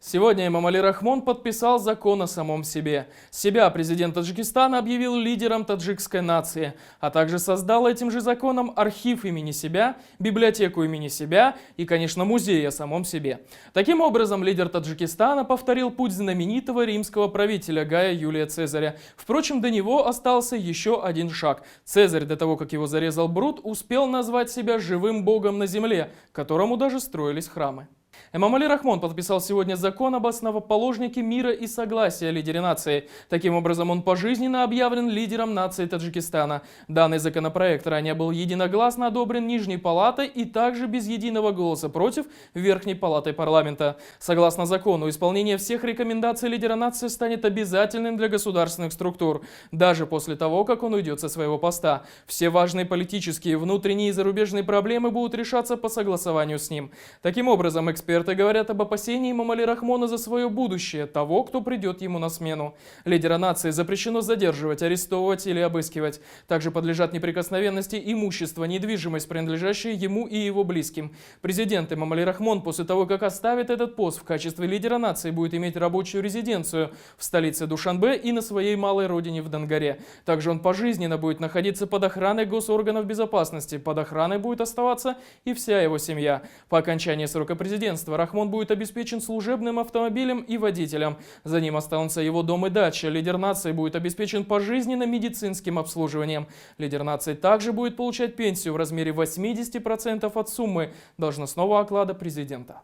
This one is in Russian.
Сегодня Эмомали Рахмон подписал закон о самом себе. Себя президент Таджикистана объявил лидером таджикской нации, а также создал этим же законом архив имени себя, библиотеку имени себя и, конечно, музей о самом себе. Таким образом, лидер Таджикистана повторил путь знаменитого римского правителя Гая Юлия Цезаря. Впрочем, до него остался еще один шаг. Цезарь, до того, как его зарезал Брут, успел назвать себя живым богом на земле, которому даже строились храмы. Эмомали Рахмон подписал сегодня закон об основоположнике мира и согласия лидере нации. Таким образом, он пожизненно объявлен лидером нации Таджикистана. Данный законопроект ранее был единогласно одобрен Нижней палатой и также без единого голоса против Верхней палатой парламента. Согласно закону, исполнение всех рекомендаций лидера нации станет обязательным для государственных структур, даже после того, как он уйдет со своего поста. Все важные политические, внутренние и зарубежные проблемы будут решаться по согласованию с ним. Таким образом, эксперты говорят об опасении Эмомали Рахмона за свое будущее, того, кто придет ему на смену. Лидера нации запрещено задерживать, арестовывать или обыскивать. Также подлежат неприкосновенности имущество, недвижимость, принадлежащие ему и его близким. Президент Эмомали Рахмон после того, как оставит этот пост в качестве лидера нации, будет иметь рабочую резиденцию в столице Душанбе и на своей малой родине в Донгаре. Также он пожизненно будет находиться под охраной госорганов безопасности. Под охраной будет оставаться и вся его семья. По окончании срока президентства Рахмон будет обеспечен служебным автомобилем и водителем. За ним останутся его дом и дача. Лидер нации будет обеспечен пожизненно медицинским обслуживанием. Лидер нации также будет получать пенсию в размере 80% от суммы должностного оклада президента.